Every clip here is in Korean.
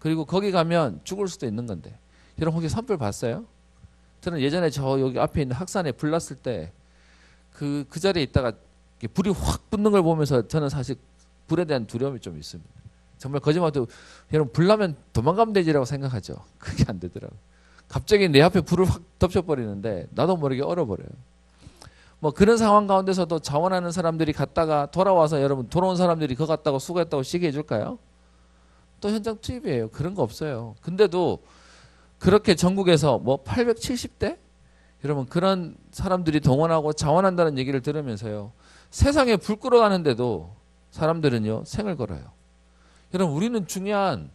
그리고 거기 가면 죽을 수도 있는 건데. 여러분 혹시 산불 봤어요? 저는 예전에 저 여기 앞에 있는 학산에 불 났을 때 그 자리에 있다가 불이 확 붙는 걸 보면서 저는 사실 불에 대한 두려움이 좀 있습니다. 정말 거짓말도 여러분 불 나면 도망가면 되지라고 생각하죠. 그게 안 되더라고요. 갑자기 내 앞에 불을 확 덮쳐버리는데 나도 모르게 얼어버려요. 뭐 그런 상황 가운데서도 자원하는 사람들이 갔다가 돌아와서 여러분 돌아온 사람들이 그거 갔다고 수고했다고 시기해 줄까요? 또 현장 투입이에요. 그런 거 없어요. 근데도 그렇게 전국에서 뭐 870대? 여러분 그런 사람들이 동원하고 자원한다는 얘기를 들으면서요. 세상에 불 끌어가는데도 사람들은요 생을 걸어요. 여러분 우리는 중요한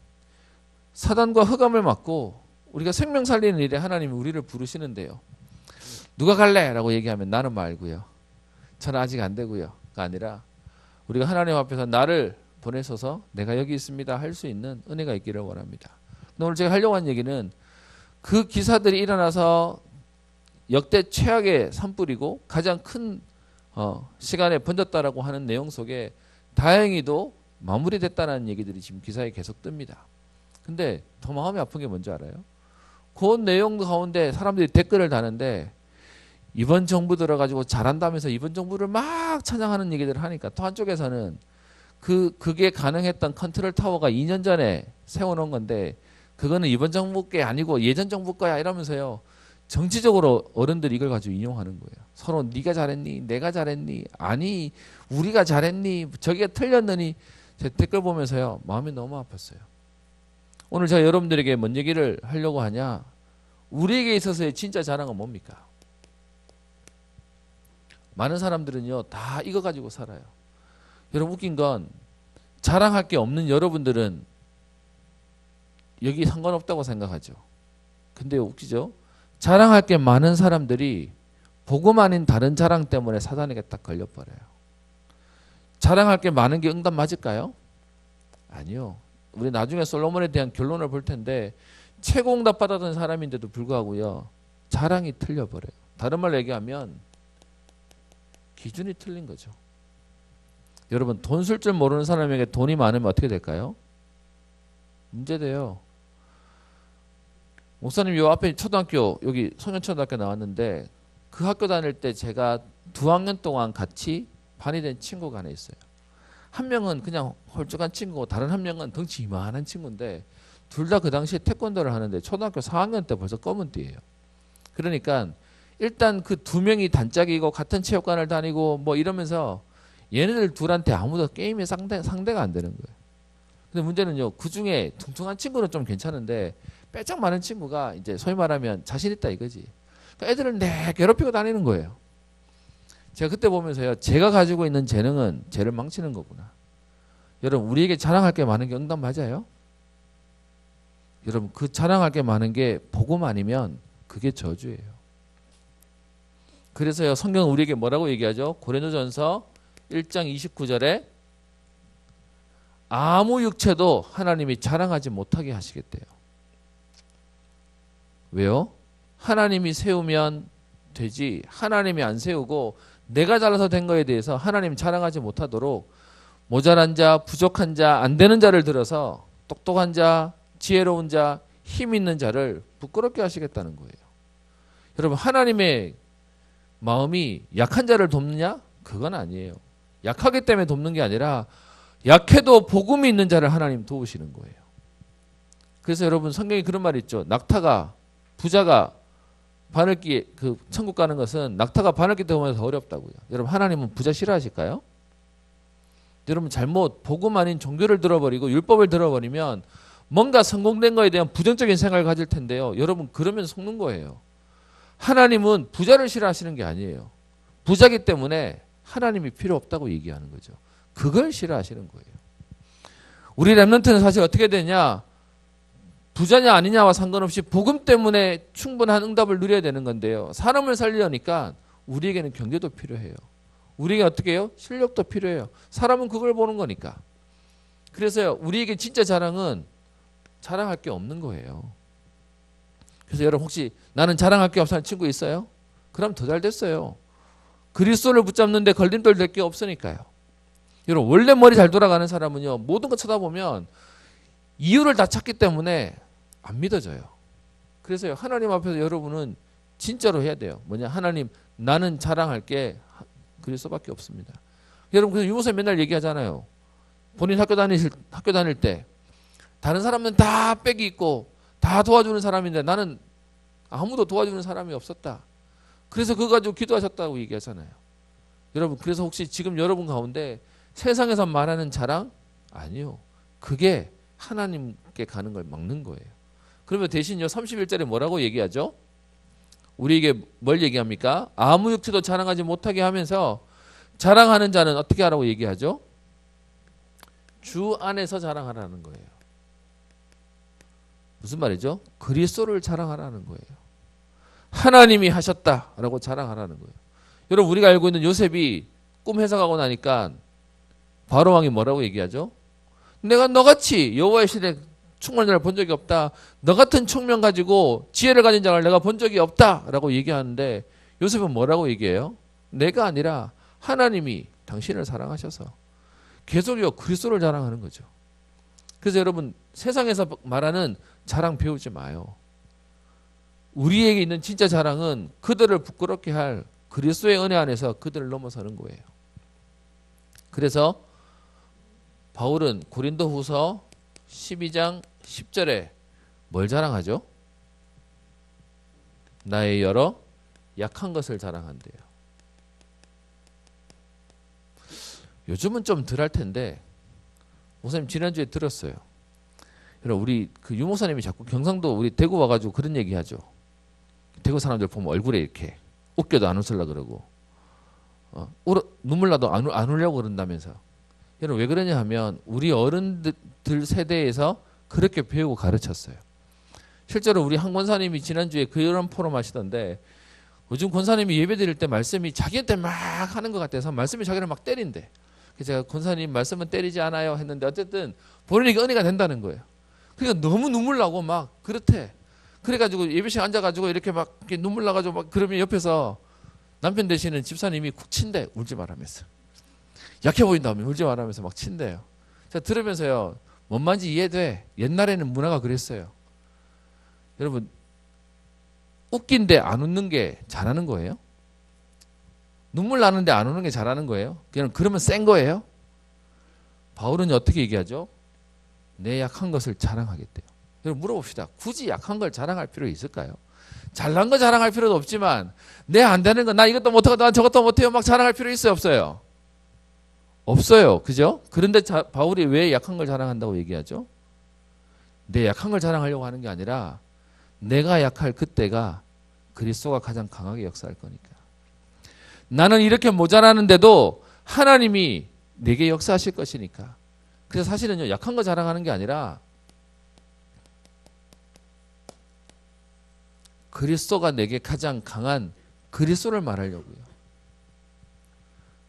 사단과 흑암을 막고 우리가 생명 살리는 일에 하나님이 우리를 부르시는데요. 누가 갈래? 라고 얘기하면 나는 말고요. 저는 아직 안 되고요. 가 아니라 우리가 하나님 앞에서 나를 보내셔서 내가 여기 있습니다 할 수 있는 은혜가 있기를 원합니다. 오늘 제가 하려고 한 얘기는 그 기사들이 일어나서 역대 최악의 산불이고 가장 큰 시간에 번졌다라고 하는 내용 속에 다행히도 마무리됐다는 얘기들이 지금 기사에 계속 뜹니다. 근데 더 마음이 아픈 게 뭔지 알아요? 그 내용 가운데 사람들이 댓글을 다는데 이번 정부 들어가지고 잘한다면서 이번 정부를 막 찬양하는 얘기들을 하니까 또 한쪽에서는 그게 가능했던 컨트롤 타워가 2년 전에 세워놓은 건데 그거는 이번 정부 게 아니고 예전 정부 거야 이러면서요. 정치적으로 어른들이 이걸 가지고 인용하는 거예요. 서로 네가 잘했니? 내가 잘했니? 아니 우리가 잘했니? 저기가 틀렸느니? 제 댓글 보면서요. 마음이 너무 아팠어요. 오늘 제가 여러분들에게 뭔 얘기를 하려고 하냐? 우리에게 있어서의 진짜 자랑은 뭡니까? 많은 사람들은요. 다 이거 가지고 살아요. 여러분 웃긴 건 자랑할 게 없는 여러분들은 여기 상관없다고 생각하죠. 근데 웃기죠? 자랑할 게 많은 사람들이 복음 아닌 다른 자랑 때문에 사단에게 딱 걸려버려요. 자랑할 게 많은 게 응답 맞을까요? 아니요. 우리 나중에 솔로몬에 대한 결론을 볼 텐데 최고 응답 받았던 사람인데도 불구하고요. 자랑이 틀려버려요. 다른 말로 얘기하면 기준이 틀린 거죠. 여러분 돈 쓸 줄 모르는 사람에게 돈이 많으면 어떻게 될까요? 문제돼요. 목사님 요 앞에 초등학교 여기 소년초등학교 나왔는데 그 학교 다닐 때 제가 2학년 동안 같이 반이 된 친구가 하나 있어요. 한 명은 그냥 홀쭉한 친구고 다른 한 명은 덩치 이만한 친구인데 둘 다 그 당시에 태권도를 하는데 초등학교 4학년 때 벌써 검은 띠예요. 그러니까 일단 그 두 명이 단짝이고 같은 체육관을 다니고 뭐 이러면서 얘네들 둘한테 아무도 게임의 상대가 안 되는 거예요. 근데 문제는요. 그중에 퉁퉁한 친구는 좀 괜찮은데 빼짝 많은 친구가 이제 소위 말하면 자신 있다 이거지. 그러니까 애들을 내 괴롭히고 다니는 거예요. 제가 그때 보면서요. 제가 가지고 있는 재능은 쟤를 망치는 거구나. 여러분 우리에게 자랑할 게 많은 게 응답 맞아요? 여러분 그 자랑할 게 많은 게 복음 아니면 그게 저주예요. 그래서요. 성경은 우리에게 뭐라고 얘기하죠? 고린도전서 1장 29절에 아무 육체도 하나님이 자랑하지 못하게 하시겠대요. 왜요? 하나님이 세우면 되지 하나님이 안 세우고 내가 잘라서 된 거에 대해서 하나님 자랑하지 못하도록 모자란 자, 부족한 자, 안 되는 자를 들어서 똑똑한 자, 지혜로운 자, 힘 있는 자를 부끄럽게 하시겠다는 거예요. 여러분 하나님의 마음이 약한 자를 돕느냐? 그건 아니에요. 약하기 때문에 돕는 게 아니라 약해도 복음이 있는 자를 하나님 도우시는 거예요. 그래서 여러분 성경에 그런 말이 있죠. 낙타가 부자가 바늘기 그 천국 가는 것은 낙타가 바늘기 때문에 더 어렵다고요. 여러분 하나님은 부자 싫어하실까요? 여러분 잘못 복음 아닌 종교를 들어버리고 율법을 들어버리면 뭔가 성공된 거에 대한 부정적인 생각을 가질 텐데요. 여러분 그러면 속는 거예요. 하나님은 부자를 싫어하시는 게 아니에요. 부자기 때문에 하나님이 필요 없다고 얘기하는 거죠. 그걸 싫어하시는 거예요. 우리 렘넌트는 사실 어떻게 되냐? 부자냐 아니냐와 상관없이 복음 때문에 충분한 응답을 누려야 되는 건데요. 사람을 살리려니까 우리에게는 경계도 필요해요. 우리에게 어떻게 해요? 실력도 필요해요. 사람은 그걸 보는 거니까. 그래서요. 우리에게 진짜 자랑은 자랑할 게 없는 거예요. 그래서 여러분 혹시 나는 자랑할 게 없어 하는 친구 있어요? 그럼 더 잘 됐어요. 그리스도를 붙잡는데 걸림돌 될 게 없으니까요. 여러분 원래 머리 잘 돌아가는 사람은요. 모든 거 쳐다보면 이유를 다 찾기 때문에 안 믿어져요. 그래서 하나님 앞에서 여러분은 진짜로 해야 돼요. 뭐냐? 하나님, 나는 자랑할 게 그리스도밖에 없습니다. 여러분, 그래서 유모선 맨날 얘기하잖아요. 본인 학교 다닐 때 다른 사람은 다 빽이 있고 다 도와주는 사람인데 나는 아무도 도와주는 사람이 없었다. 그래서 그거 가지고 기도하셨다고 얘기하잖아요. 여러분, 그래서 혹시 지금 여러분 가운데 세상에서 말하는 자랑? 아니요. 그게 하나님께 가는 걸 막는 거예요. 그러면 대신요 31절에 뭐라고 얘기하죠? 우리에게 뭘 얘기합니까? 아무 육체도 자랑하지 못하게 하면서 자랑하는 자는 어떻게 하라고 얘기하죠? 주 안에서 자랑하라는 거예요. 무슨 말이죠? 그리스도를 자랑하라는 거예요. 하나님이 하셨다라고 자랑하라는 거예요. 여러분, 우리가 알고 있는 요셉이 꿈 해석하고 나니까 바로 왕이 뭐라고 얘기하죠? 내가 너같이 여호와의 신에 충만한 자를 본 적이 없다. 너 같은 총명 가지고 지혜를 가진 자를 내가 본 적이 없다라고 얘기하는데 요셉은 뭐라고 얘기해요? 내가 아니라 하나님이 당신을 사랑하셔서 계속요 그리스도를 자랑하는 거죠. 그래서 여러분, 세상에서 말하는 자랑 배우지 마요. 우리에게 있는 진짜 자랑은 그들을 부끄럽게 할 그리스도의 은혜 안에서 그들을 넘어서는 거예요. 그래서 바울은 고린도후서 12장 10절에 뭘 자랑하죠? 나의 여러 약한 것을 자랑한대요. 요즘은 좀 덜 할 텐데 목사님 지난주에 들었어요. 여러분, 우리 그 유목사님이 자꾸 경상도 우리 대구 와가지고 그런 얘기하죠. 대구 사람들 보면 얼굴에 이렇게 웃겨도 안 웃으려고 그러고 눈물 나도 안 울려고 그런다면서. 여러분, 왜 그러냐 하면 우리 어른들 세대에서 그렇게 배우고 가르쳤어요. 실제로 우리 한 권사님이 지난주에 그런 포럼 하시던데 요즘 권사님이 예배 드릴 때 말씀이 자기한테 막 하는 것 같아서 말씀이 자기를 막 때린대. 그래서 제가 권사님 말씀은 때리지 않아요 했는데 어쨌든 본인에게 은혜가 된다는 거예요. 그러니까 너무 눈물 나고 막 그렇대. 그래가지고 예배실 앉아가지고 이렇게 막 이렇게 눈물 나가지고 막 그러면 옆에서 남편 되시는 집사님이 쿡 친대. 울지 말라면서. 약해 보인다며 울지 말라면서 막 친대요. 제가 들으면서요, 뭔 말인지 이해돼. 옛날에는 문화가 그랬어요. 여러분, 웃긴데 안 웃는 게 잘하는 거예요? 눈물 나는데 안 우는 게 잘하는 거예요? 그러면 센 거예요? 바울은 어떻게 얘기하죠? 내 약한 것을 자랑하겠대요. 여러분, 물어봅시다. 굳이 약한 걸 자랑할 필요 있을까요? 잘난 거 자랑할 필요도 없지만 내 안 되는 거, 나 이것도 못하고 나 저것도 못해요 막 자랑할 필요 있어요 없어요? 없어요. 그죠? 그런데 바울이 왜 약한 걸 자랑한다고 얘기하죠? 내 약한 걸 자랑하려고 하는 게 아니라 내가 약할 그때가 그리스도가 가장 강하게 역사할 거니까. 나는 이렇게 모자라는데도 하나님이 내게 역사하실 것이니까. 그래서 사실은요, 약한 거 자랑하는 게 아니라 그리스도가 내게 가장 강한 그리스도를 말하려고요.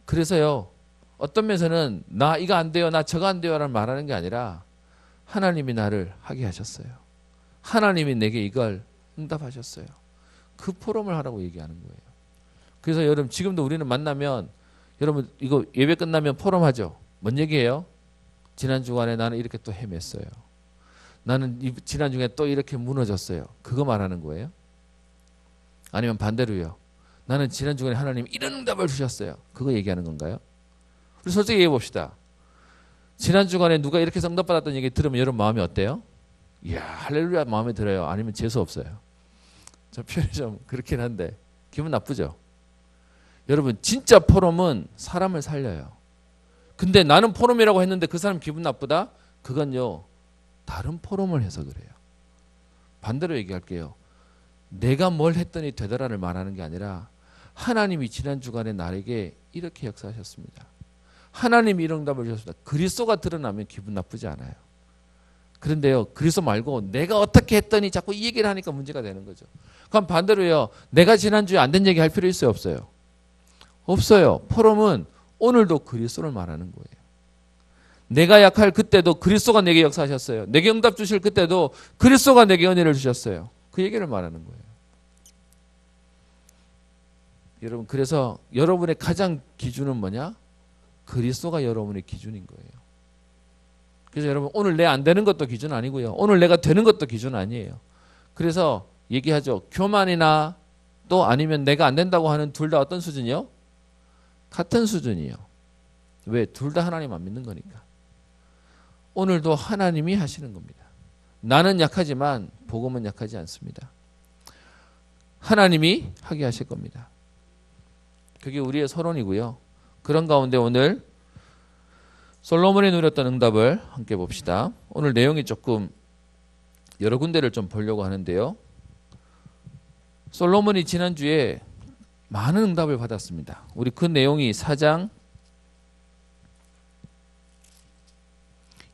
그래서요, 어떤 면에서는 나 이거 안 돼요, 나 저거 안 돼요 라는 말하는 게 아니라 하나님이 나를 하게 하셨어요. 하나님이 내게 이걸 응답하셨어요. 그 포럼을 하라고 얘기하는 거예요. 그래서 여러분, 지금도 우리는 만나면 여러분 이거 예배 끝나면 포럼 하죠. 뭔 얘기예요? 지난 주간에 나는 이렇게 또 헤맸어요. 나는 지난 주간에 또 이렇게 무너졌어요. 그거 말하는 거예요? 아니면 반대로요. 나는 지난 주간에 하나님이 이런 응답을 주셨어요. 그거 얘기하는 건가요? 우리 솔직히 얘기해 봅시다. 지난 주간에 누가 이렇게 응답받았던 얘기 들으면 여러분 마음이 어때요? 이야, 할렐루야 마음에 들어요? 아니면 재수 없어요? 저 표현이 좀 그렇긴 한데 기분 나쁘죠? 여러분, 진짜 포럼은 사람을 살려요. 근데 나는 포럼이라고 했는데 그 사람 기분 나쁘다? 그건요, 다른 포럼을 해서 그래요. 반대로 얘기할게요. 내가 뭘 했더니 되더라를 말하는 게 아니라 하나님이 지난 주간에 나에게 이렇게 역사하셨습니다. 하나님이 이런 응답을 주셨습니다. 그리스도가 드러나면 기분 나쁘지 않아요. 그런데요, 그리스도 말고 내가 어떻게 했더니 자꾸 이 얘기를 하니까 문제가 되는 거죠. 그럼 반대로요, 내가 지난주에 안 된 얘기 할 필요 있어요 없어요? 없어요. 포럼은 오늘도 그리스도를 말하는 거예요. 내가 약할 그때도 그리스도가 내게 역사하셨어요. 내게 응답 주실 그때도 그리스도가 내게 은혜를 주셨어요. 그 얘기를 말하는 거예요. 여러분, 그래서 여러분의 가장 기준은 뭐냐? 그리스도가 여러분의 기준인 거예요. 그래서 여러분 오늘 내 안 되는 것도 기준 아니고요. 오늘 내가 되는 것도 기준 아니에요. 그래서 얘기하죠. 교만이나 또 아니면 내가 안 된다고 하는 둘 다 어떤 수준이요? 같은 수준이요. 왜? 둘 다 하나님 안 믿는 거니까. 오늘도 하나님이 하시는 겁니다. 나는 약하지만 복음은 약하지 않습니다. 하나님이 하게 하실 겁니다. 그게 우리의 서론이고요. 그런 가운데 오늘 솔로몬이 누렸던 응답을 함께 봅시다. 오늘 내용이 조금 여러 군데를 좀 보려고 하는데요. 솔로몬이 지난주에 많은 응답을 받았습니다. 우리 그 내용이 4장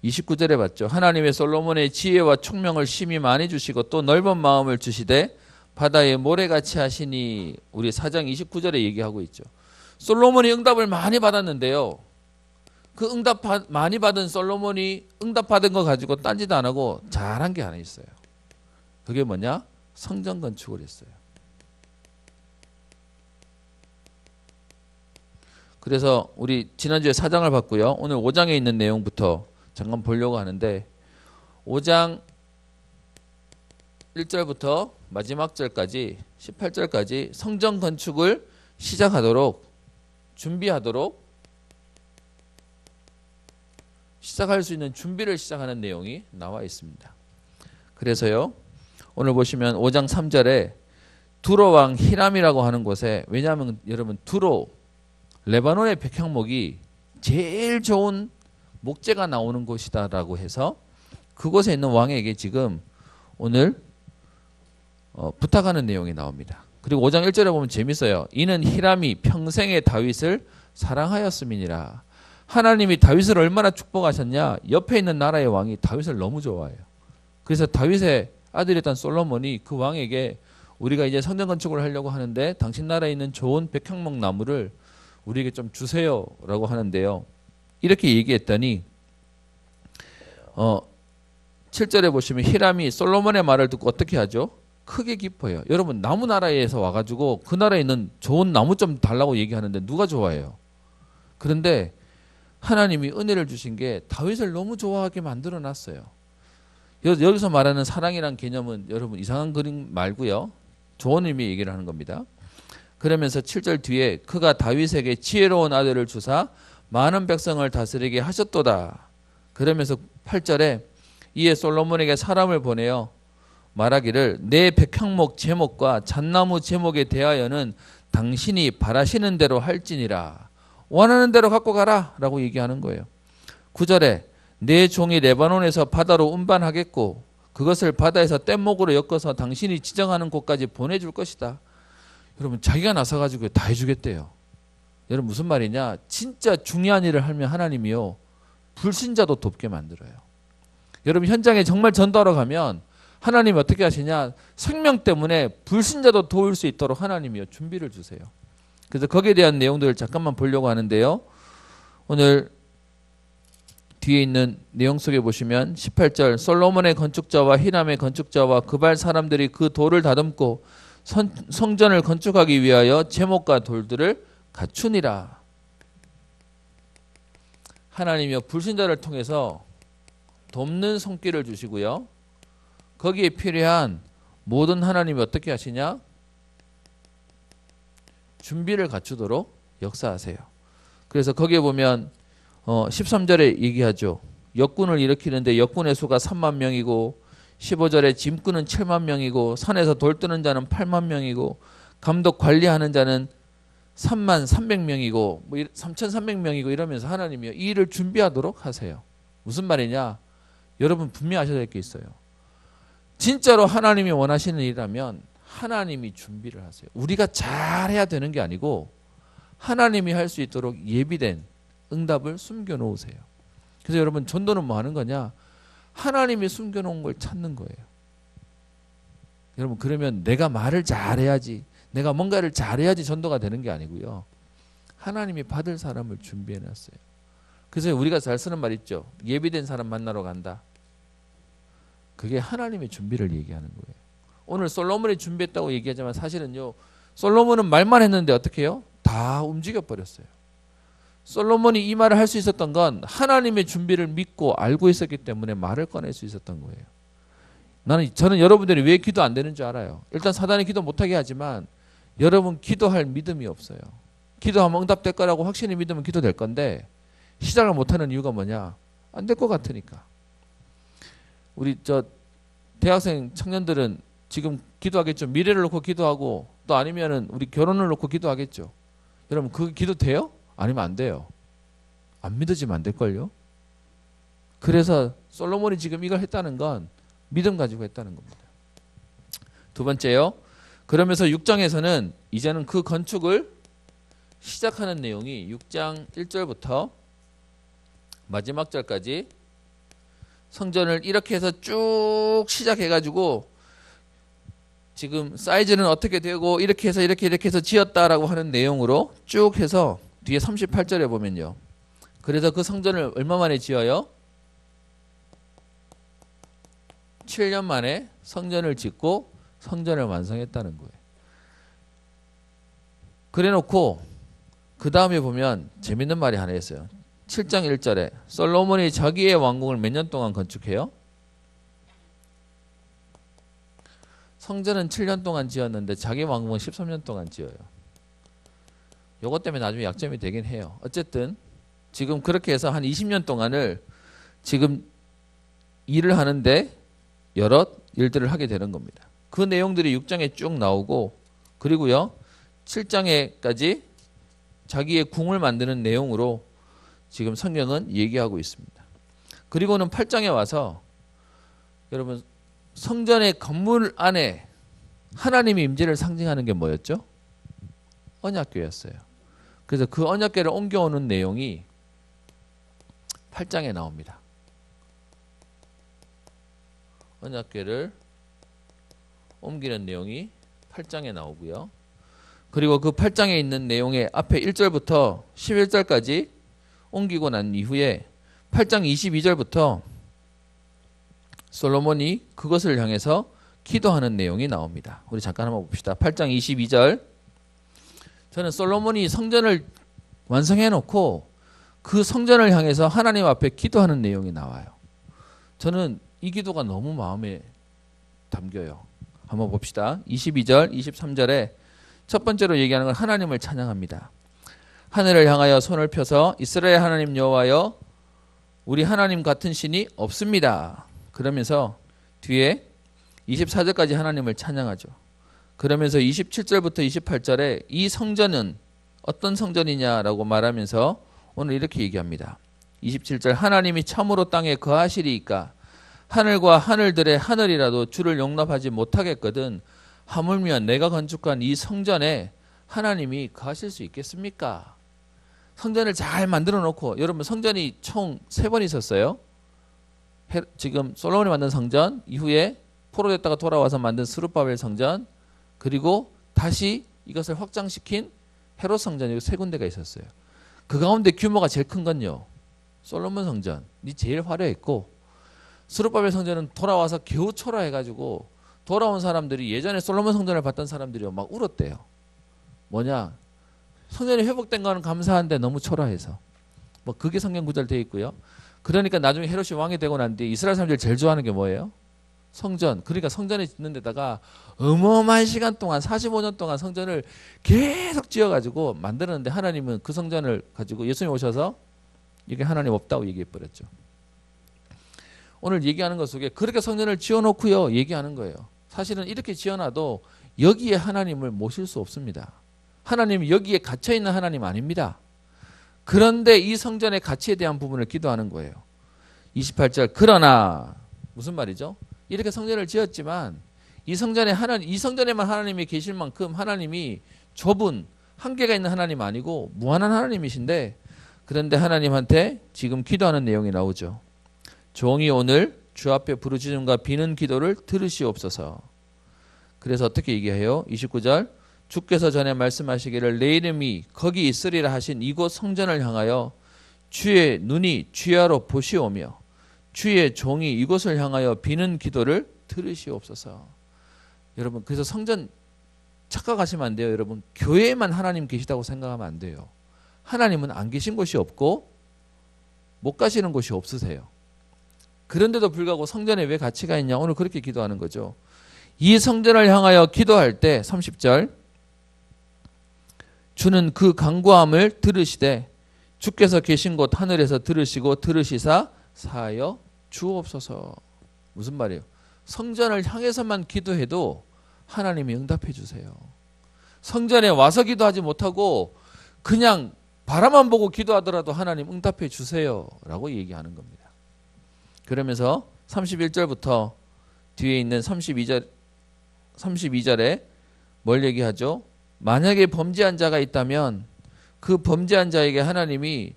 29절에 봤죠. 하나님의 솔로몬의 지혜와 총명을 심히 많이 주시고 또 넓은 마음을 주시되 바다에 모래같이 하시니, 우리 4장 29절에 얘기하고 있죠. 솔로몬이 응답을 많이 받았는데요. 그 응답 많이 받은 솔로몬이 응답 받은 거 가지고 딴짓 안 하고 잘한 게 하나 있어요. 그게 뭐냐? 성전 건축을 했어요. 그래서 우리 지난주에 4장을 봤고요. 오늘 5장에 있는 내용부터 잠깐 보려고 하는데, 5장 1절부터 마지막 절까지 18절까지 성전 건축을 시작하도록 준비하도록 시작할 수 있는 준비를 시작하는 내용이 나와 있습니다. 그래서요, 오늘 보시면 5장 3절에 두로 왕 히람이라고 하는 곳에, 왜냐하면 여러분 두로 레바논의 백향목이 제일 좋은 목재가 나오는 곳이다라고 해서 그곳에 있는 왕에게 지금 오늘 부탁하는 내용이 나옵니다. 그리고 5장 1절에 보면 재밌어요. 이는 히람이 평생에 다윗을 사랑하였음이니라. 하나님이 다윗을 얼마나 축복하셨냐. 옆에 있는 나라의 왕이 다윗을 너무 좋아해요. 그래서 다윗의 아들이었던 솔로몬이 그 왕에게 우리가 이제 성전 건축을 하려고 하는데 당신 나라에 있는 좋은 백향목 나무를 우리에게 좀 주세요 라고 하는데요. 이렇게 얘기했더니 7절에 보시면 히람이 솔로몬의 말을 듣고 어떻게 하죠? 크게 기뻐요. 여러분 나무 나라에서 와가지고 그 나라에 있는 좋은 나무 좀 달라고 얘기하는데 누가 좋아해요? 그런데 하나님이 은혜를 주신 게 다윗을 너무 좋아하게 만들어 놨어요. 여기서 말하는 사랑이란 개념은 여러분 이상한 그림 말고요. 좋은 의미 얘기를 하는 겁니다. 그러면서 7절 뒤에 그가 다윗에게 지혜로운 아들을 주사 많은 백성을 다스리게 하셨도다. 그러면서 8절에 이에 솔로몬에게 사람을 보내어 말하기를 내 백향목 제목과 잣나무 제목에 대하여는 당신이 바라시는 대로 할지니라. 원하는 대로 갖고 가라 라고 얘기하는 거예요. 9절에 내 종이 레바논에서 바다로 운반하겠고 그것을 바다에서 뗏목으로 엮어서 당신이 지정하는 곳까지 보내줄 것이다. 여러분 자기가 나서가지고 다 해주겠대요. 여러분 무슨 말이냐? 진짜 중요한 일을 하면 하나님이요 불신자도 돕게 만들어요. 여러분 현장에 정말 전도하러 가면 하나님이 어떻게 하시냐? 생명 때문에 불신자도 도울 수 있도록 하나님이요 준비를 주세요. 그래서 거기에 대한 내용들을 잠깐만 보려고 하는데요. 오늘 뒤에 있는 내용 속에 보시면 18절 솔로몬의 건축자와 히람의 건축자와 그발 사람들이 그 돌을 다듬고 성전을 건축하기 위하여 제목과 돌들을 갖추니라. 하나님이요 불신자를 통해서 돕는 손길을 주시고요. 거기에 필요한 모든 하나님이 어떻게 하시냐? 준비를 갖추도록 역사하세요. 그래서 거기에 보면 13절에 얘기하죠. 역군을 일으키는데 역군의 수가 3만 명이고 15절에 짐꾼은 7만 명이고 산에서 돌 뜨는 자는 8만 명이고 감독 관리하는 자는 3만 300명이고 뭐 3,300명이고 이러면서 하나님이 이 일을 준비하도록 하세요. 무슨 말이냐? 여러분 분명히 아셔야 될 게 있어요. 진짜로 하나님이 원하시는 일이라면 하나님이 준비를 하세요. 우리가 잘해야 되는 게 아니고 하나님이 할 수 있도록 예비된 응답을 숨겨놓으세요. 그래서 여러분 전도는 뭐 하는 거냐? 하나님이 숨겨놓은 걸 찾는 거예요. 여러분 그러면 내가 말을 잘해야지, 내가 뭔가를 잘해야지 전도가 되는 게 아니고요. 하나님이 받을 사람을 준비해놨어요. 그래서 우리가 잘 쓰는 말 있죠. 예비된 사람 만나러 간다. 그게 하나님의 준비를 얘기하는 거예요. 오늘 솔로몬이 준비했다고 얘기하지만 사실은요. 솔로몬은 말만 했는데 어떻게 해요? 다 움직여 버렸어요. 솔로몬이 이 말을 할 수 있었던 건 하나님의 준비를 믿고 알고 있었기 때문에 말을 꺼낼 수 있었던 거예요. 저는 여러분들이 왜 기도 안 되는 줄 알아요. 일단 사단이 기도 못하게 하지만 여러분 기도할 믿음이 없어요. 기도하면 응답될 거라고 확신이 믿으면 기도될 건데 시작을 못하는 이유가 뭐냐? 안 될 것 같으니까. 우리 대학생 청년들은 지금 기도하겠죠. 미래를 놓고 기도하고 또 아니면은 우리 결혼을 놓고 기도하겠죠. 여러분 그 기도 돼요? 아니면 안 돼요. 안 믿어지면 안 될걸요. 그래서 솔로몬이 지금 이걸 했다는 건 믿음 가지고 했다는 겁니다. 두 번째요. 그러면서 6장에서는 이제는 그 건축을 시작하는 내용이 6장 1절부터 마지막 절까지 성전을 이렇게 해서 쭉 시작해가지고 지금 사이즈는 어떻게 되고 이렇게 해서 이렇게 해서 지었다라고 하는 내용으로 쭉 해서 뒤에 38절에 보면요. 그래서 그 성전을 얼마 만에 지어요? 7년 만에 성전을 짓고 성전을 완성했다는 거예요. 그래놓고 그 다음에 보면 재밌는 말이 하나 있어요. 7장 1절에 솔로몬이 자기의 왕궁을 몇 년 동안 건축해요? 성전은 7년 동안 지었는데 자기 왕궁은 13년 동안 지어요. 요것 때문에 나중에 약점이 되긴 해요. 어쨌든 지금 그렇게 해서 한 20년 동안을 지금 일을 하는데 여러 일들을 하게 되는 겁니다. 그 내용들이 6장에 쭉 나오고 그리고요 7장에까지 자기의 궁을 만드는 내용으로 지금 성경은 얘기하고 있습니다. 그리고는 8장에 와서 여러분 성전의 건물 안에 하나님의 임재를 상징하는 게 뭐였죠? 언약궤였어요. 그래서 그 언약궤를 옮겨오는 내용이 8장에 나옵니다. 언약궤를 옮기는 내용이 8장에 나오고요. 그리고 그 8장에 있는 내용의 앞에 1절부터 11절까지 옮기고 난 이후에 8장 22절부터 솔로몬이 그것을 향해서 기도하는 내용이 나옵니다. 우리 잠깐 한번 봅시다. 8장 22절. 저는 솔로몬이 성전을 완성해 놓고 그 성전을 향해서 하나님 앞에 기도하는 내용이 나와요. 저는 이 기도가 너무 마음에 담겨요. 한번 봅시다. 22절, 23절에 첫 번째로 얘기하는 건 하나님을 찬양합니다. 하늘을 향하여 손을 펴서 이스라엘 하나님 여호와여 우리 하나님 같은 신이 없습니다. 그러면서 뒤에 24절까지 하나님을 찬양하죠. 그러면서 27절부터 28절에 이 성전은 어떤 성전이냐라고 말하면서 오늘 이렇게 얘기합니다. 27절 하나님이 참으로 땅에 거하시리이까 하늘과 하늘들의 하늘이라도 주를 용납하지 못하겠거든 하물며 내가 건축한 이 성전에 하나님이 거하실 수 있겠습니까? 성전을 잘 만들어 놓고 여러분 성전이 총 3번 있었어요. 지금 솔로몬이 만든 성전 이후에 포로됐다가 돌아와서 만든 스룹바벨 성전 그리고 다시 이것을 확장시킨 헤롯 성전이 3군데가 있었어요. 그 가운데 규모가 제일 큰 건요. 솔로몬 성전이 제일 화려했고 스룹바벨 성전은 돌아와서 겨우 초라해가지고 돌아온 사람들이 예전에 솔로몬 성전을 봤던 사람들이 막 울었대요. 뭐냐? 성전이 회복된 거는 감사한데 너무 초라해서. 뭐 그게 성경 구절 되어 있고요. 그러니까 나중에 헤롯이 왕이 되고 난 뒤에 이스라엘 사람들이 제일 좋아하는 게 뭐예요? 성전. 그러니까 성전에 짓는 데다가 어마어마한 시간 동안 45년 동안 성전을 계속 지어가지고 만들었는데 하나님은 그 성전을 가지고 예수님 오셔서 이게 하나님 없다고 얘기해 버렸죠. 오늘 얘기하는 것 속에 그렇게 성전을 지어놓고요 얘기하는 거예요. 사실은 이렇게 지어놔도 여기에 하나님을 모실 수 없습니다. 하나님이 여기에 갇혀있는 하나님 아닙니다. 그런데 이 성전의 가치에 대한 부분을 기도하는 거예요. 28절 그러나 무슨 말이죠? 이렇게 성전을 지었지만 이 성전에만 하나님이 계실 만큼 하나님이 좁은 한계가 있는 하나님 아니고 무한한 하나님이신데 그런데 하나님한테 지금 기도하는 내용이 나오죠. 종이 오늘 주 앞에 부르짖음과 비는 기도를 들으시옵소서. 그래서 어떻게 얘기해요? 29절 주께서 전에 말씀하시기를 내 이름이 거기 있으리라 하신 이곳 성전을 향하여 주의 눈이 주야로 보시오며 주의 종이 이곳을 향하여 비는 기도를 들으시옵소서. 여러분 그래서 성전 착각하시면 안 돼요. 여러분 교회에만 하나님 계시다고 생각하면 안 돼요. 하나님은 안 계신 곳이 없고 못 가시는 곳이 없으세요. 그런데도 불구하고 성전에 왜 가치가 있냐? 오늘 그렇게 기도하는 거죠. 이 성전을 향하여 기도할 때 30절 주는 그 간구함을 들으시되 주께서 계신 곳 하늘에서 들으시고 들으시사 사하여 주옵소서. 무슨 말이에요? 성전을 향해서만 기도해도 하나님이 응답해 주세요. 성전에 와서 기도하지 못하고 그냥 바라만 보고 기도하더라도 하나님 응답해 주세요 라고 얘기하는 겁니다. 그러면서 31절부터 뒤에 있는 32절에 뭘 얘기하죠? 만약에 범죄한 자가 있다면 그 범죄한 자에게 하나님이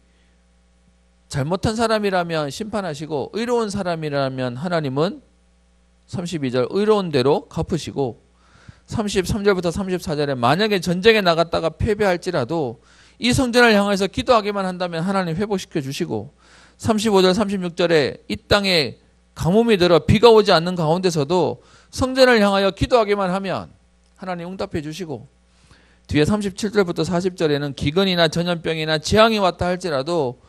잘못한 사람이라면 심판하시고 의로운 사람이라면 하나님은 32절 의로운 대로 갚으시고 33절부터 34절에 만약에 전쟁에 나갔다가 패배할지라도 이 성전을 향해서 기도하기만 한다면 하나님 회복시켜 주시고 35절 36절에 이 땅에 가뭄이 들어 비가 오지 않는 가운데서도 성전을 향하여 기도하기만 하면 하나님 응답해 주시고 뒤에 37절부터 40절에는 기근이나 전염병이나 재앙이 왔다 할지라도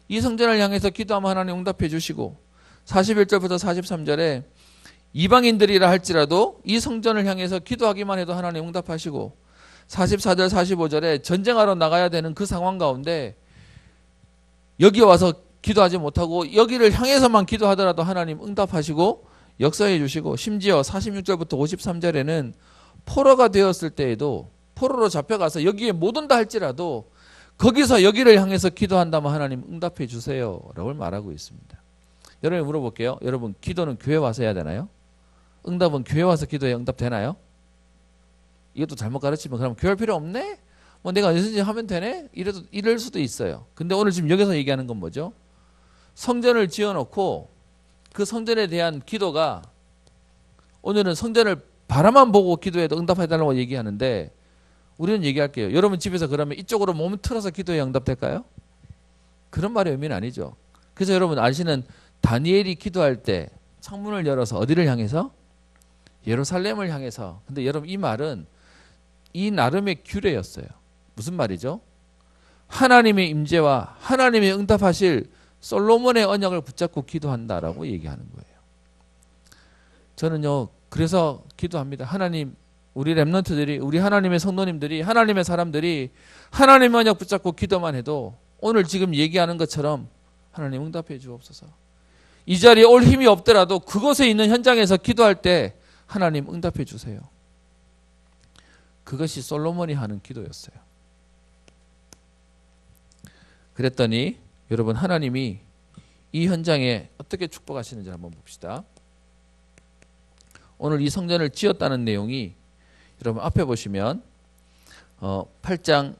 이 성전을 향해서 기도하면 하나님 응답해 주시고 41절부터 43절에 이방인들이라 할지라도 이 성전을 향해서 기도하기만 해도 하나님 응답하시고 44절 45절에 전쟁하러 나가야 되는 그 상황 가운데 여기 와서 기도하지 못하고 여기를 향해서만 기도하더라도 하나님 응답하시고 역사해 주시고 심지어 46절부터 53절에는 포로가 되었을 때에도 포로로 잡혀가서 여기에 못 온다 할지라도 거기서 여기를 향해서 기도한다면 하나님 응답해 주세요 라고 말하고 있습니다. 여러분 물어볼게요. 여러분 기도는 교회 와서 해야 되나요? 응답은 교회 와서 기도해 응답되나요? 이것도 잘못 가르치면 그럼 교회 필요 없네? 뭐 내가 어디든지 하면 되네? 이럴 수도 있어요. 근데 오늘 지금 여기서 얘기하는 건 뭐죠? 성전을 지어놓고 그 성전에 대한 기도가 오늘은 성전을 바라만 보고 기도해도 응답해달라고 얘기하는데 우리는 얘기할게요. 여러분 집에서 그러면 이쪽으로 몸을 틀어서 기도해 응답될까요? 그런 말의 의미는 아니죠. 그래서 여러분 아시는 다니엘이 기도할 때 창문을 열어서 어디를 향해서? 예루살렘을 향해서. 근데 여러분 이 말은 이 나름의 규례였어요. 무슨 말이죠? 하나님의 임재와 하나님의 응답하실 솔로몬의 언약을 붙잡고 기도한다라고 얘기하는 거예요. 저는요 그래서 기도합니다. 하나님 우리 렘넌트들이 우리 하나님의 성도님들이 하나님의 사람들이 하나님의 언약 붙잡고 기도만 해도 오늘 지금 얘기하는 것처럼 하나님 응답해 주옵소서. 이 자리에 올 힘이 없더라도 그곳에 있는 현장에서 기도할 때 하나님 응답해 주세요. 그것이 솔로몬이 하는 기도였어요. 그랬더니 여러분 하나님이 이 현장에 어떻게 축복하시는지 한번 봅시다. 오늘 이 성전을 지었다는 내용이 여러분 앞에 보시면 8장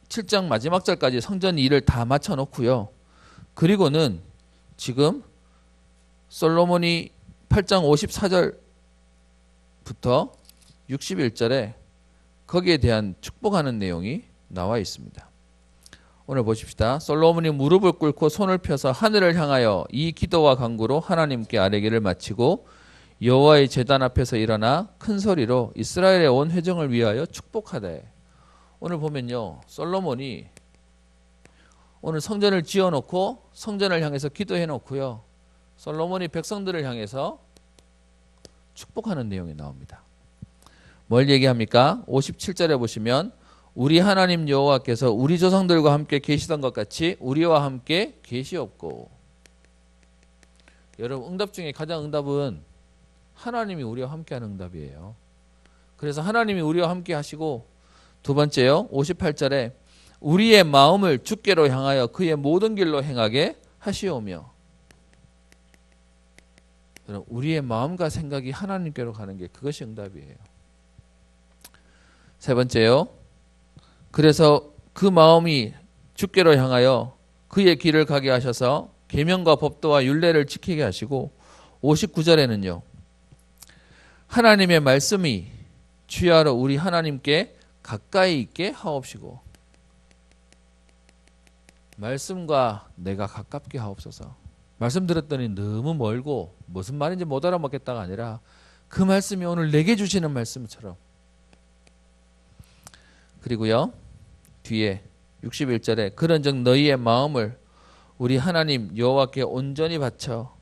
7장 마지막 절까지 성전 일을 다 마쳐 놓고요. 그리고는 지금 솔로몬이 8장 54절부터 61절에 거기에 대한 축복하는 내용이 나와 있습니다. 오늘 보십시다. 솔로몬이 무릎을 꿇고 손을 펴서 하늘을 향하여 이 기도와 간구로 하나님께 아뢰기를 마치고 여호와의 제단 앞에서 일어나 큰 소리로 이스라엘의 온 회중을 위하여 축복하되. 오늘 보면요. 솔로몬이 오늘 성전을 지어놓고 성전을 향해서 기도해놓고요. 솔로몬이 백성들을 향해서 축복하는 내용이 나옵니다. 뭘 얘기합니까? 57절에 보시면 우리 하나님 여호와께서 우리 조상들과 함께 계시던 것 같이 우리와 함께 계시옵고. 여러분 응답 중에 가장 응답은 하나님이 우리와 함께하는 응답이에요. 그래서 하나님이 우리와 함께 하시고 두 번째요. 58절에 우리의 마음을 주께로 향하여 그의 모든 길로 행하게 하시오며. 우리의 마음과 생각이 하나님께로 가는 게 그것이 응답이에요. 세 번째요. 그래서 그 마음이 주께로 향하여 그의 길을 가게 하셔서 계명과 법도와 율례를 지키게 하시고 59절에는요. 하나님의 말씀이 주야로 우리 하나님께 가까이 있게 하옵시고. 말씀과 내가 가깝게 하옵소서. 말씀 들었더니 너무 멀고 무슨 말인지 못 알아먹겠다가 아니라 그 말씀이 오늘 내게 주시는 말씀처럼. 그리고요 뒤에 61절에 그런즉 너희의 마음을 우리 하나님 여호와께 온전히 바쳐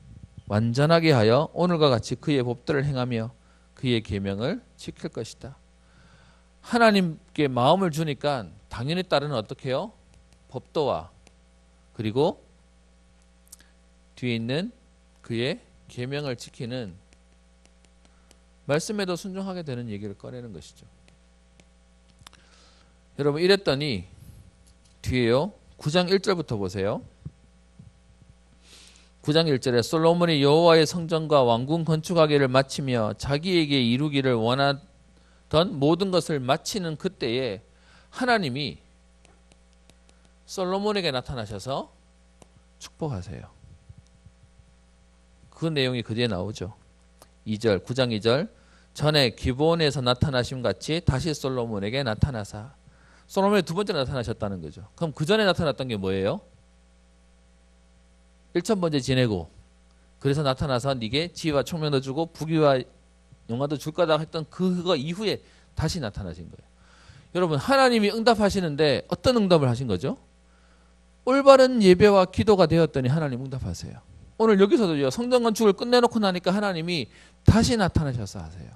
완전하게 하여 오늘과 같이 그의 법도를 행하며 그의 계명을 지킬 것이다. 하나님께 마음을 주니까 당연히 따르는 어떻게 해요? 법도와 그리고 뒤에 있는 그의 계명을 지키는 말씀에도 순종하게 되는 얘기를 꺼내는 것이죠. 여러분 이랬더니 뒤에요. 9장 1절부터 보세요. 9장 1절에 솔로몬이 여호와의 성전과 왕궁 건축하기를 마치며 자기에게 이루기를 원하던 모든 것을 마치는 그때에 하나님이 솔로몬에게 나타나셔서 축복하세요. 그 내용이 그 뒤에 나오죠. 2절, 9장 2절 전에 기브온에서 나타나심 같이 다시 솔로몬에게 나타나사. 솔로몬이 두 번째 나타나셨다는 거죠. 그럼 그 전에 나타났던 게 뭐예요? 1000번째 지내고 그래서 나타나서 네게 지혜와 총명도 주고 부귀와 영화도 줄 거다 했던 그거 이후에 다시 나타나신 거예요. 여러분 하나님이 응답하시는데 어떤 응답을 하신 거죠? 올바른 예배와 기도가 되었더니 하나님 응답하세요. 오늘 여기서도요. 성전 건축을 끝내놓고 나니까 하나님이 다시 나타나셔서 하세요.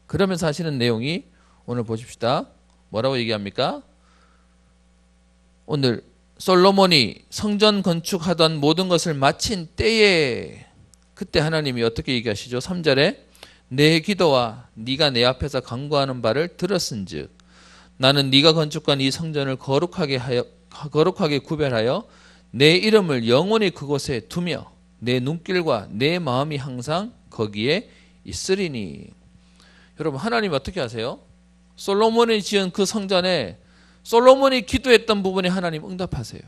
그러면서 하시는 내용이 오늘 보십시다. 뭐라고 얘기합니까? 오늘 솔로몬이 성전 건축하던 모든 것을 마친 때에 그때 하나님이 어떻게 얘기하시죠? 3절에 내 기도와 네가 내 앞에서 간구하는 바를 들었은즉 나는 네가 건축한 이 성전을 거룩하게 구별하여 내 이름을 영원히 그곳에 두며 내 눈길과 내 마음이 항상 거기에 있으리니. 여러분 하나님이 어떻게 하세요? 솔로몬이 지은 그 성전에 솔로몬이 기도했던 부분에 하나님 응답하세요.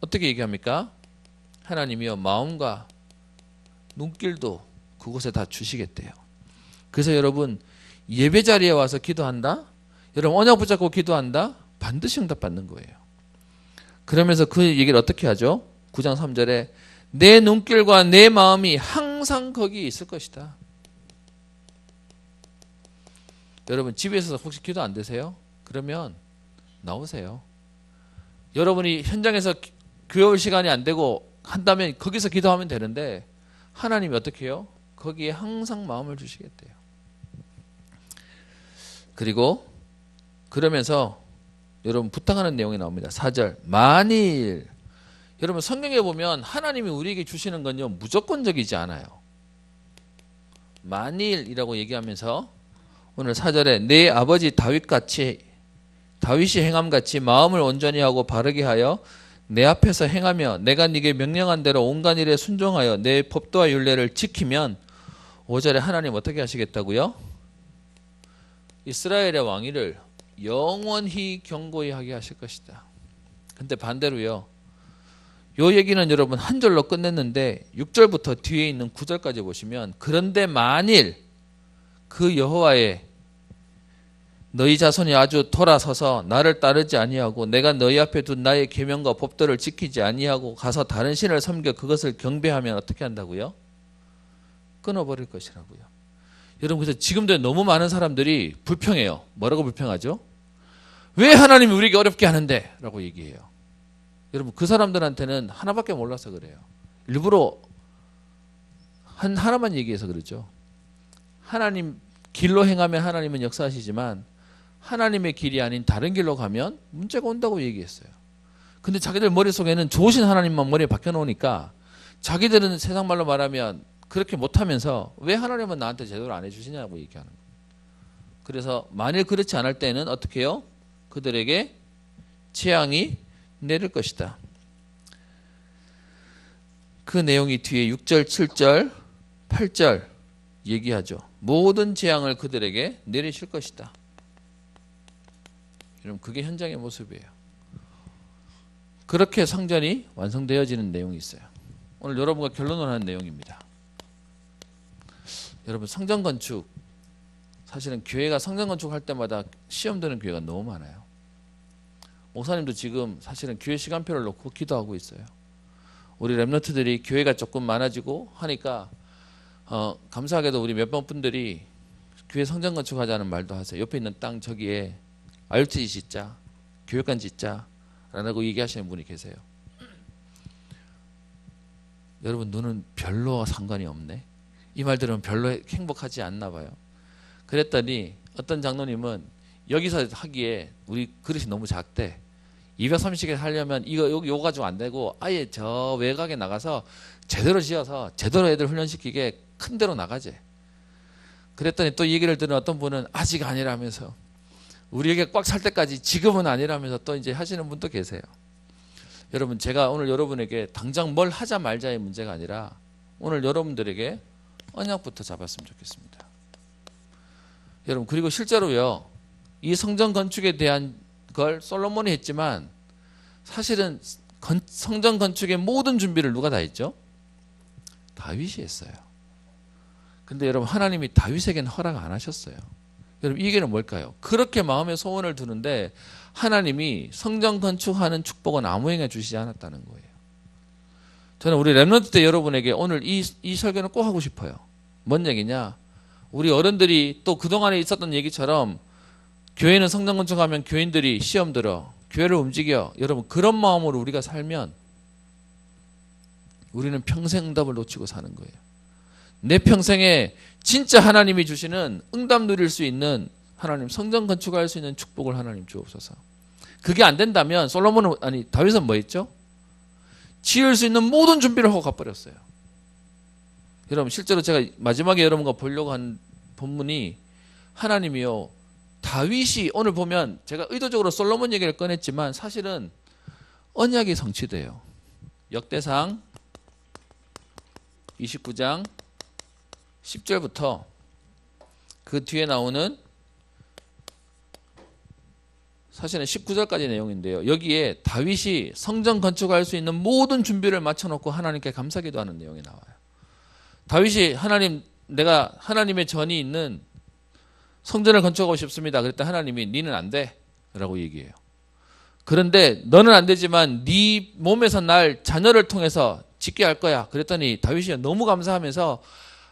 어떻게 얘기합니까? 하나님이요 마음과 눈길도 그곳에 다 주시겠대요. 그래서 여러분 예배 자리에 와서 기도한다? 여러분 언약 붙잡고 기도한다? 반드시 응답받는 거예요. 그러면서 그 얘기를 어떻게 하죠? 9장 3절에 내 눈길과 내 마음이 항상 거기에 있을 것이다. 여러분 집에서 혹시 기도 안 되세요? 그러면 나오세요. 여러분이 현장에서 교회 올 시간이 안 되고 한다면 거기서 기도하면 되는데 하나님이 어떻게 해요? 거기에 항상 마음을 주시겠대요. 그리고 그러면서 여러분 부탁하는 내용이 나옵니다. 4절 만일 여러분 성경에 보면 하나님이 우리에게 주시는 건요 무조건적이지 않아요. 만일이라고 얘기하면서 오늘 4절에 내 아버지 다윗이 행함같이 마음을 온전히 하고 바르게 하여 내 앞에서 행하며 내가 네게 명령한 대로 온갖 일에 순종하여 내 법도와 율례를 지키면 5절에 하나님 어떻게 하시겠다고요? 이스라엘의 왕위를 영원히 견고히 하게 하실 것이다. 근데 반대로요. 요 얘기는 여러분 한 절로 끝냈는데 6절부터 뒤에 있는 9절까지 보시면 그런데 만일 그 여호와의 너희 자손이 아주 돌아서서 나를 따르지 아니하고 내가 너희 앞에 둔 나의 계명과 법도를 지키지 아니하고 가서 다른 신을 섬겨 그것을 경배하면 어떻게 한다고요? 끊어버릴 것이라고요. 여러분 그래서 지금도 너무 많은 사람들이 불평해요. 뭐라고 불평하죠? 왜 하나님이 우리에게 어렵게 하는데? 라고 얘기해요. 여러분 그 사람들한테는 하나밖에 몰라서 그래요. 일부러 하나만 얘기해서 그러죠. 하나님 길로 행하면 하나님은 역사하시지만 하나님의 길이 아닌 다른 길로 가면 문제가 온다고 얘기했어요. 근데 자기들 머릿속에는 좋으신 하나님만 머리에 박혀놓으니까 자기들은 세상 말로 말하면 그렇게 못하면서 왜 하나님은 나한테 제대로 안 해주시냐고 얘기하는 거예요. 그래서 만일 그렇지 않을 때는 어떻게 해요? 그들에게 재앙이 내릴 것이다. 그 내용이 뒤에 6절, 7절, 8절 얘기하죠. 모든 재앙을 그들에게 내리실 것이다. 여러분 그게 현장의 모습이에요. 그렇게 성전이 완성되어지는 내용이 있어요. 오늘 여러분과 결론을 하는 내용입니다. 여러분 성전 건축 사실은 교회가 성전 건축할 때마다 시험 드는 교회가 너무 많아요. 목사님도 지금 사실은 교회 시간표를 놓고 기도하고 있어요. 우리 랩런트들이 교회가 조금 많아지고 하니까 감사하게도 우리 몇몇 분들이 교회 성전 건축하자는 말도 하세요. 옆에 있는 땅 저기에 RTG 짓자. 교회관 짓자라고 얘기하시는 분이 계세요. 여러분 너는 별로 상관이 없네. 이 말 들으면 별로 행복하지 않나 봐요. 그랬더니 어떤 장로님은 여기서 하기에 우리 그릇이 너무 작대. 230개 하려면 이거 가지고 안 되고 아예 저 외곽에 나가서 제대로 지어서 제대로 애들 훈련시키게 큰 데로 나가재. 그랬더니 또 얘기를 들은 어떤 분은 아직 아니라면서 우리에게 꽉 찰 때까지 지금은 아니라면서 또 이제 하시는 분도 계세요. 여러분 제가 오늘 여러분에게 당장 뭘 하자 말자의 문제가 아니라 오늘 여러분들에게 언약부터 잡았으면 좋겠습니다. 여러분 그리고 실제로요 이 성전 건축에 대한 걸 솔로몬이 했지만 사실은 성전 건축의 모든 준비를 누가 다 했죠? 다윗이 했어요. 근데 여러분 하나님이 다윗에게는 허락 안 하셨어요. 여러분 이 얘기는 뭘까요? 그렇게 마음의 소원을 두는데 하나님이 성전 건축하는 축복은 아무에게 주시지 않았다는 거예요. 저는 우리 렘넌트 때 여러분에게 오늘 이 설교는 꼭 하고 싶어요. 뭔 얘기냐? 우리 어른들이 또 그동안에 있었던 얘기처럼 교회는 성전 건축하면 교인들이 시험 들어 교회를 움직여. 여러분 그런 마음으로 우리가 살면 우리는 평생 응답을 놓치고 사는 거예요. 내 평생에 진짜 하나님이 주시는 응답 누릴 수 있는 하나님 성전 건축할 수 있는 축복을 하나님 주옵소서. 그게 안 된다면 다윗은 뭐 했죠? 지을 수 있는 모든 준비를 하고 가버렸어요. 여러분 실제로 제가 마지막에 여러분과 보려고 한 본문이 하나님이요 다윗이 오늘 보면 제가 의도적으로 솔로몬 얘기를 꺼냈지만 사실은 언약이 성취돼요. 역대상 29장 10절부터 그 뒤에 나오는 사실은 19절까지 내용인데요. 여기에 다윗이 성전 건축할 수 있는 모든 준비를 맞춰놓고 하나님께 감사기도하는 내용이 나와요. 다윗이 내가 하나님의 전이 있는 성전을 건축하고 싶습니다. 그랬더니 하나님이 니는 안 돼 라고 얘기해요. 그런데 너는 안 되지만 네 몸에서 날 자녀를 통해서 짓게 할 거야. 그랬더니 다윗이 너무 감사하면서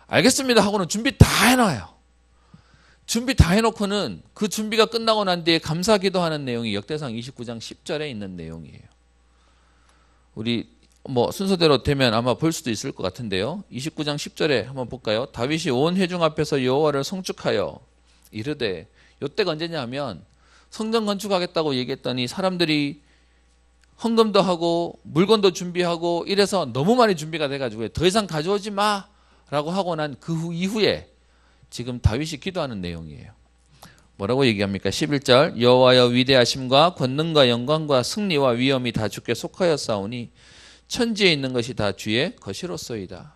알겠습니다 하고는 준비 다 해놔요. 준비 다 해놓고는 그 준비가 끝나고 난 뒤에 감사 기도하는 내용이 역대상 29장 10절에 있는 내용이에요. 우리 순서대로 되면 아마 볼 수도 있을 것 같은데요. 29장 10절에 한번 볼까요? 다윗이 온 회중 앞에서 여호와를 송축하여 이르되, 이때가 언제냐 하면 성전 건축하겠다고 얘기했더니 사람들이 헌금도 하고 물건도 준비하고 이래서 너무 많이 준비가 돼가지고 더 이상 가져오지 마라고 하고 난 그 이후에 지금 다윗이 기도하는 내용이에요. 뭐라고 얘기합니까? 11절 여호와여 위대하심과 권능과 영광과 승리와 위엄이 다 주께 속하였사오니 천지에 있는 것이 다 주의 것이로소이다.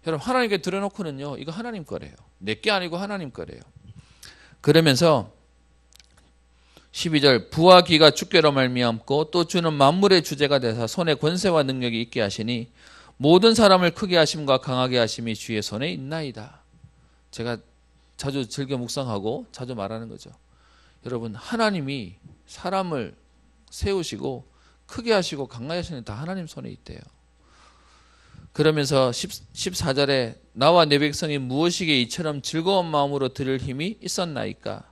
여러분 하나님께 드려놓고는요 이거 하나님 거래요. 내게 아니고 하나님 거래요. 그러면서 12절 부와 기가 주께로 말미암고 또 주는 만물의 주제가 되사 손에 권세와 능력이 있게 하시니 모든 사람을 크게 하심과 강하게 하심이 주의 손에 있나이다. 제가 자주 즐겨 묵상하고 자주 말하는 거죠. 여러분 하나님이 사람을 세우시고 크게 하시고 강하게 하시는 다 하나님 손에 있대요. 그러면서 14절에 나와 내 백성이 무엇이기에 이처럼 즐거운 마음으로 드릴 힘이 있었나이까.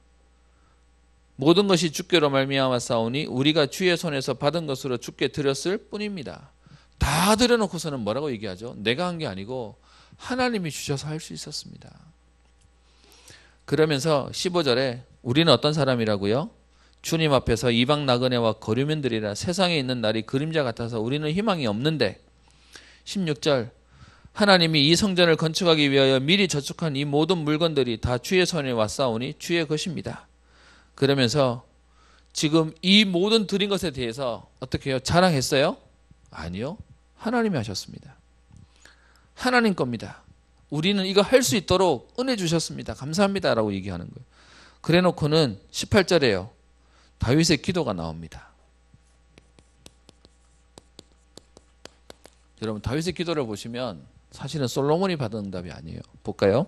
모든 것이 주께로 말미암아 싸우니 우리가 주의 손에서 받은 것으로 주께 드렸을 뿐입니다. 다 드려놓고서는 뭐라고 얘기하죠? 내가 한 게 아니고 하나님이 주셔서 할 수 있었습니다. 그러면서 15절에 우리는 어떤 사람이라고요? 주님 앞에서 이방 나그네와 거류민들이라 세상에 있는 날이 그림자 같아서 우리는 희망이 없는데 16절 하나님이 이 성전을 건축하기 위하여 미리 저축한 이 모든 물건들이 다 주의 손에 왔사오니 주의 것입니다. 그러면서 지금 이 모든 드린 것에 대해서 어떻게 해요? 자랑했어요? 아니요. 하나님이 하셨습니다. 하나님 겁니다. 우리는 이거 할 수 있도록 은혜 주셨습니다. 감사합니다 라고 얘기하는 거예요. 그래 놓고는 18절에요. 다윗의 기도가 나옵니다. 여러분 다윗의 기도를 보시면 사실은 솔로몬이 받은 응답이 아니에요. 볼까요?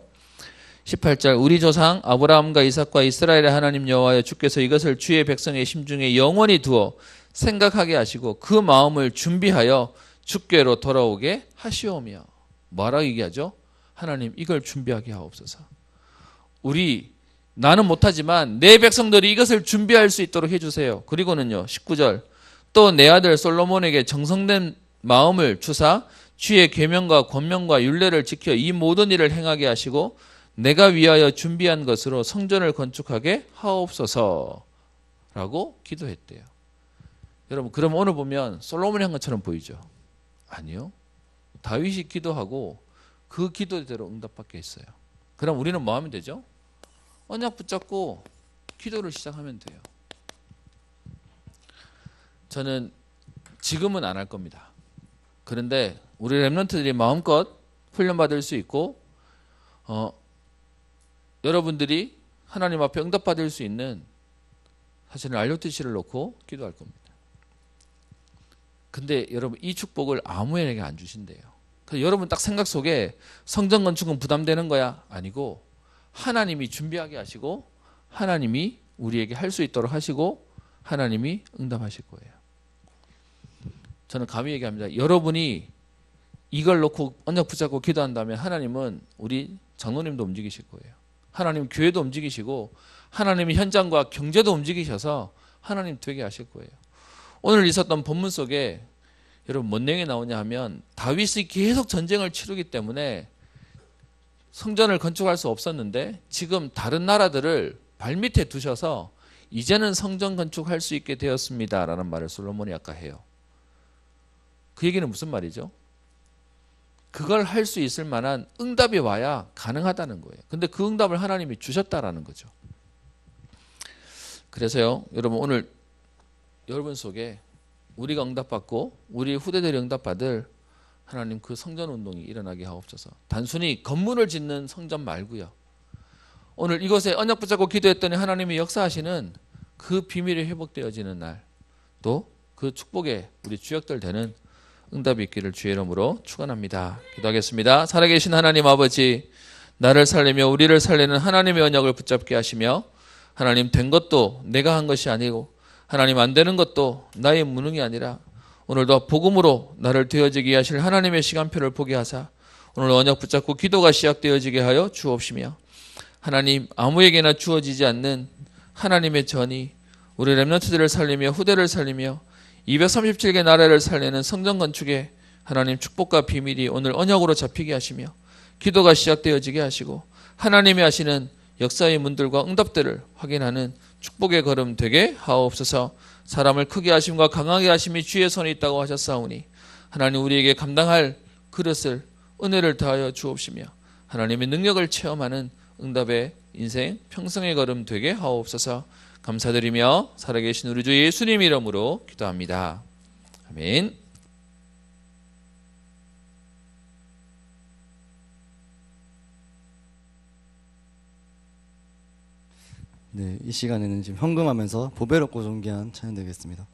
18절 우리 조상 아브라함과 이삭과 이스라엘의 하나님 여호와여 주께서 이것을 주의 백성의 심중에 영원히 두어 생각하게 하시고 그 마음을 준비하여 주께로 돌아오게 하시오며. 뭐라고 얘기하죠? 하나님 이걸 준비하게 하옵소서. 우리 나는 못하지만 내 백성들이 이것을 준비할 수 있도록 해주세요. 그리고는요 19절 또 내 아들 솔로몬에게 정성된 마음을 주사 주의 계명과 권명과 율례를 지켜 이 모든 일을 행하게 하시고 내가 위하여 준비한 것으로 성전을 건축하게 하옵소서 라고 기도했대요. 여러분 그럼 오늘 보면 솔로몬이 한 것처럼 보이죠? 아니요. 다윗이 기도하고 그 기도대로 응답받게 했어요. 그럼 우리는 뭐 하면 되죠? 언약 붙잡고 기도를 시작하면 돼요. 저는 지금은 안 할 겁니다. 그런데 우리 렘넌트들이 마음껏 훈련받을 수 있고 여러분들이 하나님 앞에 응답받을 수 있는 사실은 RUTC를 놓고 기도할 겁니다. 근데 여러분 이 축복을 아무에게 안 주신대요. 그래서 여러분 딱 생각 속에 성전 건축은 부담되는 거야? 아니고 하나님이 준비하게 하시고 하나님이 우리에게 할 수 있도록 하시고 하나님이 응답하실 거예요. 저는 감히 얘기합니다. 여러분이 이걸 놓고 언약 붙잡고 기도한다면 하나님은 우리 장로님도 움직이실 거예요. 하나님 교회도 움직이시고 하나님이 현장과 경제도 움직이셔서 하나님 되게 하실 거예요. 오늘 있었던 본문 속에 여러분 뭔 내용이 나오냐 하면 다윗이 계속 전쟁을 치르기 때문에 성전을 건축할 수 없었는데 지금 다른 나라들을 발밑에 두셔서 이제는 성전 건축할 수 있게 되었습니다 라는 말을 솔로몬이 아까 해요. 그 얘기는 무슨 말이죠? 그걸 할 수 있을 만한 응답이 와야 가능하다는 거예요. 근데 그 응답을 하나님이 주셨다라는 거죠. 그래서요 여러분 오늘 여러분 속에 우리가 응답받고 우리 후대들이 응답받을 하나님 그 성전 운동이 일어나게 하옵소서. 단순히 건물을 짓는 성전 말고요. 오늘 이곳에 언약 붙잡고 기도했더니 하나님이 역사하시는 그 비밀이 회복되어지는 날, 또 그 축복의 우리 주역들 되는 응답이 있기를 주의 이름으로 축원합니다. 기도하겠습니다. 살아계신 하나님 아버지, 나를 살리며 우리를 살리는 하나님의 언약을 붙잡게 하시며 하나님 된 것도 내가 한 것이 아니고 하나님 안 되는 것도 나의 무능이 아니라 오늘도 복음으로 나를 되어지게 하실 하나님의 시간표를 보게 하사 오늘 언약 붙잡고 기도가 시작되어지게 하여 주옵시며 하나님 아무에게나 주어지지 않는 하나님의 전이 우리 렘넌트들을 살리며 후대를 살리며 237개 나라를 살리는 성전 건축의 하나님 축복과 비밀이 오늘 언약으로 잡히게 하시며 기도가 시작되어지게 하시고 하나님이 하시는 역사의 문들과 응답들을 확인하는 축복의 걸음 되게 하옵소서. 사람을 크게 하심과 강하게 하심이 주의 손에 있다고 하셨사오니 하나님 우리에게 감당할 그릇을 은혜를 더하여 주옵시며 하나님의 능력을 체험하는 응답의 인생 평생의 걸음 되게 하옵소서. 감사드리며 살아계신 우리 주 예수님 이름으로 기도합니다. 아멘. 네, 이 시간에는 지금 현금하면서 보배롭고 존귀한 찬양 드리겠습니다.